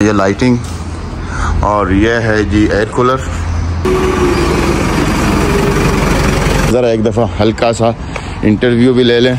ये लाइटिंग और ये है जी एयर कूलर। ज़रा एक दफ़ा हल्का सा इंटरव्यू भी ले लें।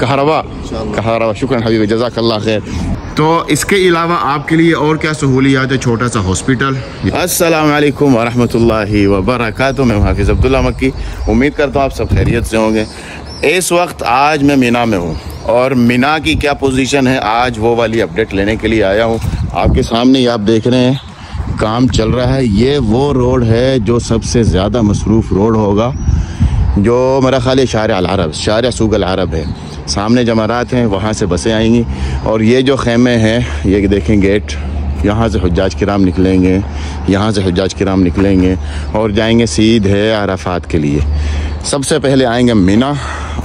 कहरबा कहरबा। शुक्रन हबीबी, जज़ाकल्लाह खैर। तो इसके अलावा आपके लिए और क्या सहूलियात है? छोटा सा हॉस्पिटल। अस्सलाम वालेकुम वरहमतुल्लाहि वबरकातुहू। मैं हाफिज़ अब्दुल्ला मक्की। उम्मीद करता हूँ आप सब खैरियत से होंगे। इस वक्त आज मैं मीना में हूँ और मीना की क्या पोजीशन है आज वो वाली अपडेट लेने के लिए आया हूँ। आपके सामने ही आप देख रहे हैं काम चल रहा है। ये वो रोड है जो सबसे ज़्यादा मसरूफ़ रोड होगा, जो मेरा ख्याल है शारिया अल अरब, शारिया सूक अल अरब है। सामने जमारात हैं, वहाँ से बसें आएंगी और ये जो खेमे हैं ये देखें गेट, यहाँ से हुज्जाज किराम निकलेंगे, यहाँ से हुज्जाज किराम निकलेंगे और जाएंगे सीधे अराफात के लिए। सबसे पहले आएंगे मीना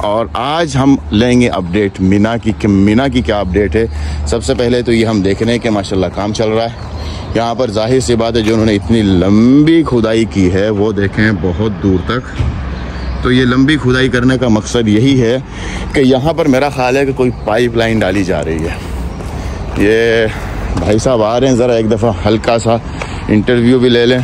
और आज हम लेंगे अपडेट मीना की कि मीना की क्या अपडेट है। सबसे पहले तो ये हम देख रहे हैं कि माशाल्लाह काम चल रहा है यहाँ पर। जाहिर सी बात है जो उन्होंने इतनी लंबी खुदाई की है वो देखें बहुत दूर तक। तो ये लंबी खुदाई करने का मकसद यही है कि यहाँ पर मेरा ख्याल है कि कोई पाइपलाइन डाली जा रही है। ये भाई साहब आ रहे हैं, ज़रा एक दफ़ा हल्का सा इंटरव्यू भी ले लें।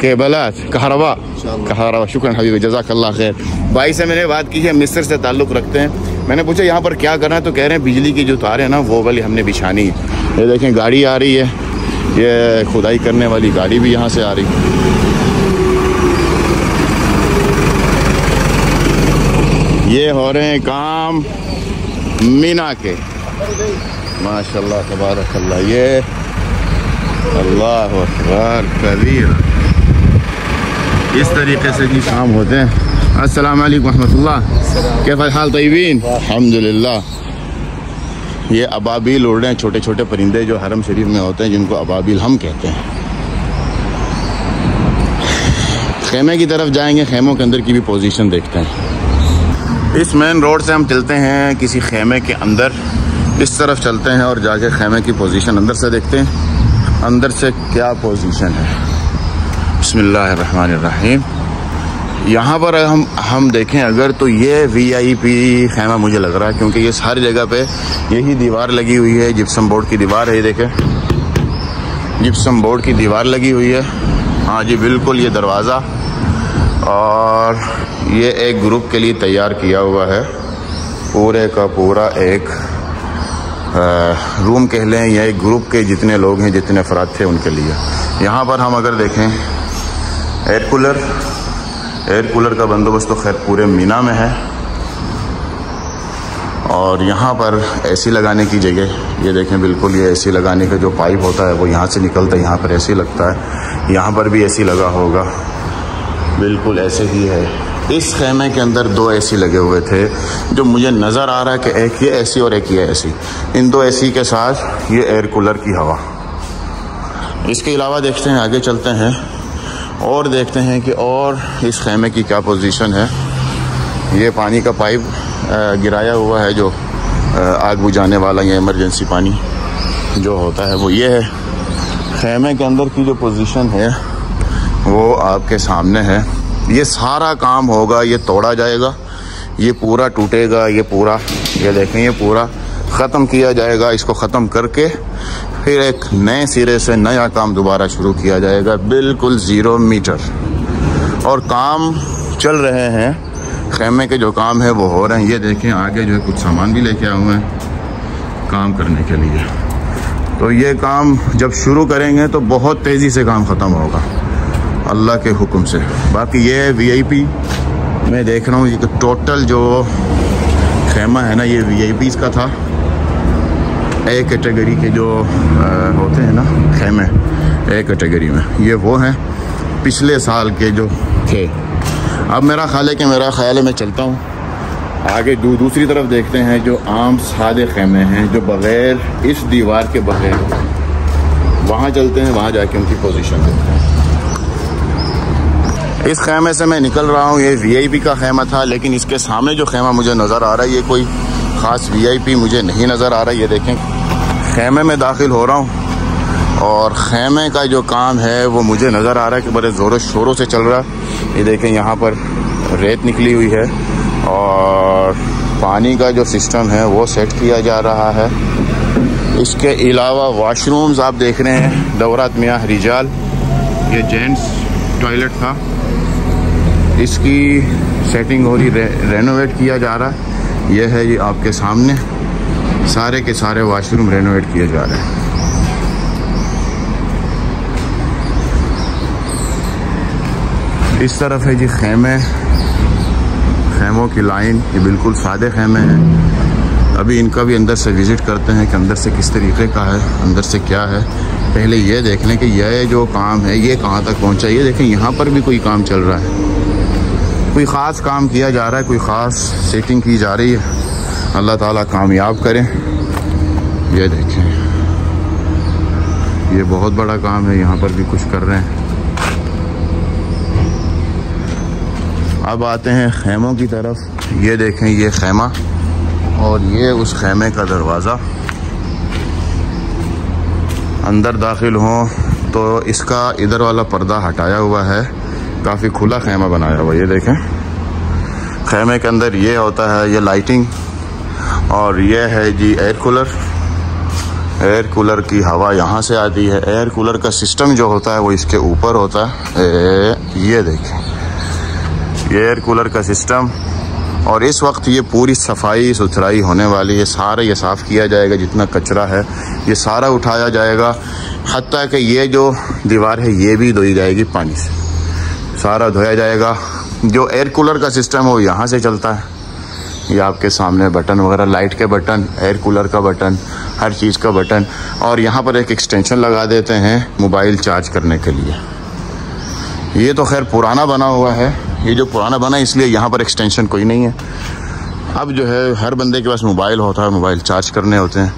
केबलात कहरबा। शुक्रन हबीबी, जज़ाकल्लाह खैर। भाई से मैंने बात की है, मिस्र से ताल्लुक़ रखते हैं। मैंने पूछा यहाँ पर क्या करना है तो कह रहे हैं बिजली की जो तारें हैं ना वो वाली हमने बिछानी है। ये देखें गाड़ी आ रही है, ये खुदाई करने वाली गाड़ी भी यहाँ से आ रही है। ये हो रहे हैं काम मीना के, माशाल्लाह तबारकल्लाह। ये अल्लाह अकबर कबीर, इस तरीके से भी काम होते हैं। अस्सलाम वालेकुम रहमतुल्लाह। कैफ़ल हाल? तय्यबीन अल्हम्दुलिल्लाह। ये अबाबील उड़ रहे हैं, छोटे छोटे परिंदे जो हरम शरीफ में होते हैं जिनको अबाबील हम कहते हैं। खेमे की तरफ जाएंगे, खेमों के अंदर की भी पोजीशन देखते हैं। इस मेन रोड से हम चलते हैं किसी खेमे के अंदर, इस तरफ चलते हैं और जाके खेमे की पोजीशन अंदर से देखते हैं अंदर से क्या पोजीशन है। बिस्मिल्लाहिर्रहमानिर्रहीम। यहाँ पर हम देखें अगर तो ये वीआईपी खेमा मुझे लग रहा है, क्योंकि ये हर जगह पे यही दीवार लगी हुई है, जिप्सम बोर्ड की दीवार है। ये देखें जिप्सम बोर्ड की दीवार लगी हुई है। हाँ जी बिल्कुल, ये दरवाज़ा और ये एक ग्रुप के लिए तैयार किया हुआ है, पूरे का पूरा एक रूम कह लें या एक ग्रुप के जितने लोग हैं, जितने अफराद थे उनके लिए। यहाँ पर हम अगर देखें एयर कूलर का बंदोबस्त तो खैर पूरे मीना में है। और यहाँ पर एसी लगाने की जगह, ये देखें बिल्कुल ये एसी लगाने का जो पाइप होता है वो यहाँ से निकलता है, यहाँ पर एसी लगता है। यहाँ पर भी एसी लगा होगा, बिल्कुल ऐसे ही है। इस खेमे के अंदर 2 एसी लगे हुए थे, जो मुझे नज़र आ रहा है कि एक ये एसी और एक ये एसी, इन 2 एसी के साथ ये एयर कूलर की हवा। इसके अलावा देखते हैं, आगे चलते हैं और देखते हैं कि और इस खेमे की क्या पोजीशन है। ये पानी का पाइप गिराया हुआ है, जो आग बुझाने वाला या इमरजेंसी पानी जो होता है वो ये है। खेमे के अंदर की जो पोजीशन है वो आपके सामने है। ये सारा काम होगा, ये तोड़ा जाएगा, ये पूरा टूटेगा, ये पूरा ये देखें ये पूरा ख़त्म किया जाएगा। इसको ख़त्म करके फिर एक नए सिरे से नया काम दोबारा शुरू किया जाएगा, बिल्कुल 0 मीटर। और काम चल रहे हैं, खेमे के जो काम है वो हो रहे हैं। ये देखें आगे जो है कुछ सामान भी लेके आए हुए हैं काम करने के लिए। तो ये काम जब शुरू करेंगे तो बहुत तेज़ी से काम ख़त्म होगा अल्लाह के हुक्म से। बाकी ये वीआईपी मैं देख रहा हूँ, ये टोटल जो खेमा है ना ये वीआईपीज़ का था। ए कैटेगरी के जो होते हैं ना खेमे, ए कैटेगरी में ये वो हैं पिछले साल के जो थे। अब मेरा ख्याल है मैं चलता हूँ आगे दूसरी तरफ देखते हैं जो आम सादे खेमे हैं जो बग़ैर इस दीवार के बग़ैर, वहाँ चलते हैं, वहाँ जाके उनकी पोजीशन देखते हैं। इस खेमे से मैं निकल रहा हूँ, ये वीआईपी का खेमा था, लेकिन इसके सामने जो खेमा मुझे नज़र आ रहा है ये कोई ख़ास वीआईपी मुझे नहीं नज़र आ रहा है। ये देखें खेमे में दाखिल हो रहा हूँ, और ख़ैमे का जो काम है वो मुझे नज़र आ रहा है कि बड़े ज़ोरों शोरों से चल रहा है। ये देखें यहाँ पर रेत निकली हुई है और पानी का जो सिस्टम है वो सेट किया जा रहा है। इसके अलावा वाशरूम्स आप देख रहे हैं, दौरात मियाँ रिजाल, ये जेंट्स टॉयलेट था, इसकी सेटिंग हो रही, रेनोवेट किया जा रहा है। यह है ये आपके सामने, सारे के सारे वाशरूम रेनोवेट किए जा रहे हैं। इस तरफ है जी खैमे, खैमों की लाइन, ये बिल्कुल सादे खैमे हैं। अभी इनका भी अंदर से विज़िट करते हैं कि अंदर से किस तरीके का है, अंदर से क्या है। पहले ये देख लें कि यह जो काम है ये कहाँ तक पहुँचा। ये देखें यहाँ पर भी कोई काम चल रहा है, कोई ख़ास काम किया जा रहा है, कोई ख़ास सेटिंग की जा रही है। अल्लाह ताला कामयाब करें। ये देखें, ये बहुत बड़ा काम है, यहाँ पर भी कुछ कर रहे हैं। अब आते हैं खैमों की तरफ। ये देखें, ये खैमा और ये उस खैमे का दरवाज़ा। अंदर दाखिल हों तो इसका इधर वाला पर्दा हटाया हुआ है, काफ़ी खुला खैमा बनाया हुआ। ये देखें, खैमे के अंदर ये होता है, ये लाइटिंग, और ये है जी एयर कूलर। एयर कूलर की हवा यहाँ से आती है। एयर कूलर का सिस्टम जो होता है वो इसके ऊपर होता है। ये देखें, ये एयर कूलर का सिस्टम। और इस वक्त ये पूरी सफाई सुथराई होने वाली है। सारा ये साफ़ किया जाएगा, जितना कचरा है ये सारा उठाया जाएगा। हत्ता कि ये जो दीवार है ये भी धोई जाएगी पानी से, सारा धोया जाएगा। जो एयर कूलर का सिस्टम है वो यहाँ से चलता है। ये आपके सामने बटन वगैरह, लाइट के बटन, एयर कूलर का बटन, हर चीज़ का बटन। और यहाँ पर एक एक्सटेंशन लगा देते हैं मोबाइल चार्ज करने के लिए। ये तो खैर पुराना बना हुआ है, ये जो पुराना बना है इसलिए यहाँ पर एक्सटेंशन कोई नहीं है। अब जो है हर बंदे के पास मोबाइल होता है, मोबाइल चार्ज करने होते हैं।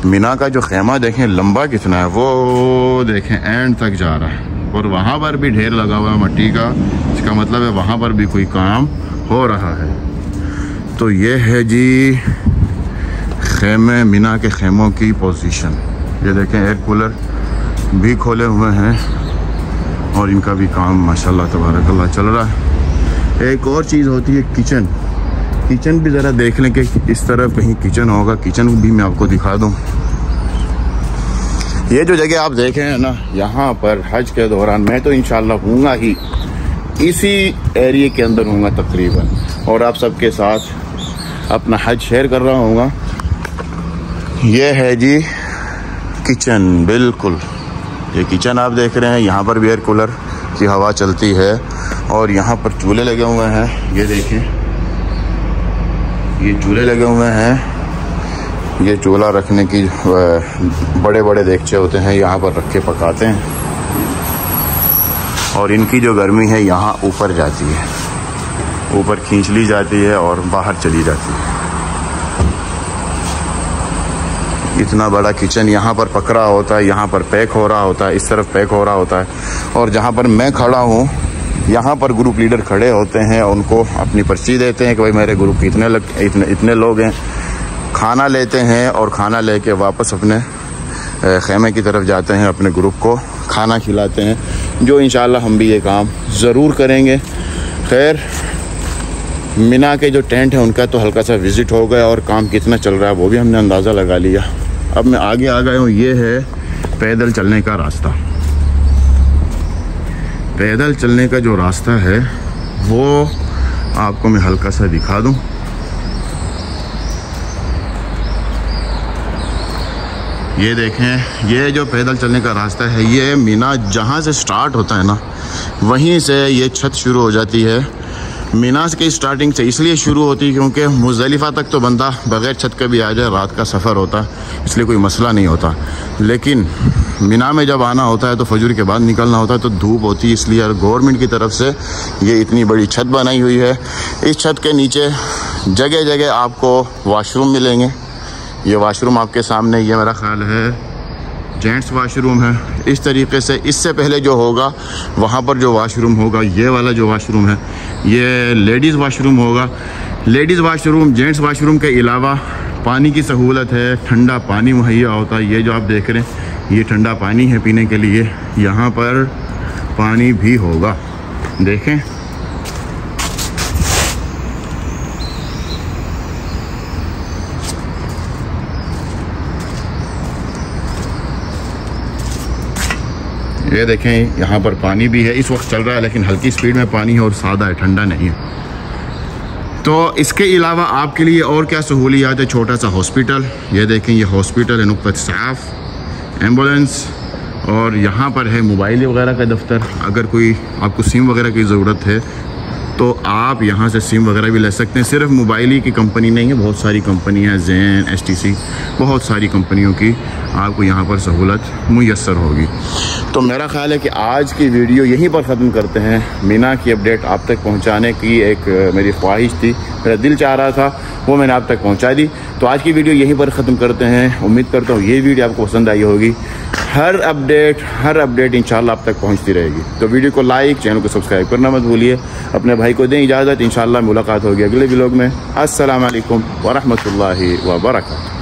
मीना का जो खैमा देखें लंबा कितना है, वो देखें एंड तक जा रहा है। और वहाँ पर भी ढेर लगा हुआ है मट्टी का, इसका मतलब है वहाँ पर भी कोई काम हो रहा है। तो ये है जी खैमे, मीना के खैमों की पोजीशन। ये देखें, एयर कूलर भी खोले हुए हैं और इनका भी काम माशाल्लाह तबारकल्लाह चल रहा है। एक और चीज़ होती है किचन। किचन भी ज़रा देख लें कि इस तरफ कहीं किचन होगा, किचन भी मैं आपको दिखा दूं। ये जो जगह आप देखें हैं ना, यहाँ पर हज के दौरान मैं तो इंशाल्लाह हूँगा ही, इसी एरिया के अंदर हूँगा तकरीबन, और आप सबके साथ अपना हज शेयर कर रहा हूँगा। ये है जी किचन, बिल्कुल ये किचन आप देख रहे हैं। यहाँ पर भी एयर कूलर की हवा चलती है और यहाँ पर चूल्हे लगे हुए हैं। ये देखें, ये चूल्हे लगे हुए हैं। ये चूल्हा रखने की बड़े बड़े देगचे होते हैं, यहाँ पर रख के पकाते हैं। और इनकी जो गर्मी है यहाँ ऊपर जाती है, ऊपर खींच ली जाती है और बाहर चली जाती है। इतना बड़ा किचन यहाँ पर पकड़ा होता है, यहाँ पर पैक हो रहा होता है, इस तरफ पैक हो रहा होता है। और जहाँ पर मैं खड़ा हूँ यहाँ पर ग्रुप लीडर खड़े होते हैं, उनको अपनी पर्ची देते हैं कि भाई मेरे ग्रुप की इतने लोग हैं। खाना लेते हैं और खाना लेके वापस अपने खैमे की तरफ जाते हैं, अपने ग्रुप को खाना खिलाते हैं, जो इंशाल्लाह हम भी ये काम ज़रूर करेंगे। खैर, मीना के जो टेंट है उनका तो हल्का सा विज़िट हो गया और काम कितना चल रहा है वो भी हमने अंदाज़ा लगा लिया। अब मैं आगे आ गया हूँ, ये है पैदल चलने का रास्ता। पैदल चलने का जो रास्ता है वो आपको मैं हल्का सा दिखा दूँ। ये देखें, ये जो पैदल चलने का रास्ता है, ये मीना जहाँ से स्टार्ट होता है ना, वहीं से ये छत शुरू हो जाती है। मीना की स्टार्टिंग से इसलिए शुरू होती है क्योंकि मुज़दलिफ़ा तक तो बंदा बग़ैर छत के भी आ जाए, रात का सफ़र होता है, इसलिए कोई मसला नहीं होता। लेकिन मीना में जब आना होता है तो फजर के बाद निकलना होता है, तो धूप होती है, इसलिए गवर्नमेंट की तरफ से ये इतनी बड़ी छत बनाई हुई है। इस छत के नीचे जगह जगह आपको वाशरूम मिलेंगे। ये वाशरूम आपके सामने, ये मेरा ख्याल है जेंट्स वाशरूम है। इस तरीके से इससे पहले जो होगा वहाँ पर जो वाशरूम होगा, ये वाला जो वाशरूम है ये लेडीज़ वाशरूम होगा। लेडीज़ वाशरूम, जेंट्स वाशरूम के अलावा पानी की सहूलत है, ठंडा पानी मुहैया होता है। ये जो आप देख रहे हैं ये ठंडा पानी है पीने के लिए। यहाँ पर पानी भी होगा, देखें। ये देखें यहाँ पर पानी भी है, इस वक्त चल रहा है लेकिन हल्की स्पीड में पानी है और सादा है, ठंडा नहीं है। तो इसके अलावा आपके लिए और क्या सहूलियात है? छोटा सा हॉस्पिटल, ये देखें ये हॉस्पिटल है, नुक्ता साफ, एम्बुलेंस, और यहाँ पर है मोबाइल वगैरह का दफ्तर। अगर कोई आपको सिम वगैरह की ज़रूरत है तो आप यहाँ से सिम वगैरह भी ले सकते हैं। सिर्फ मोबाइल ही की कंपनी नहीं है, बहुत सारी कंपनियाँ, ज़ैन, STC, बहुत सारी कंपनियों की आपको यहाँ पर सहूलत मुयस्सर होगी। तो मेरा ख़्याल है कि आज की वीडियो यहीं पर ख़त्म करते हैं। मीना की अपडेट आप तक पहुँचाने की एक मेरी ख्वाहिश थी, मेरा दिल चाह रहा था, वो मैंने आप तक पहुँचा दी। तो आज की वीडियो यहीं पर ख़त्म करते हैं। उम्मीद करता हूँ ये वीडियो आपको पसंद आई होगी। हर अपडेट इंशाल्लाह आप तक पहुँचती रहेगी। तो वीडियो को लाइक, चैनल को सब्सक्राइब करना मत भूलिए। अपने भाई को दें इजाज़त, इंशाल्लाह मुलाकात होगी अगले व्लॉग में। अस्सलाम वालेकुम व रहमतुल्लाहि व बरकातहू।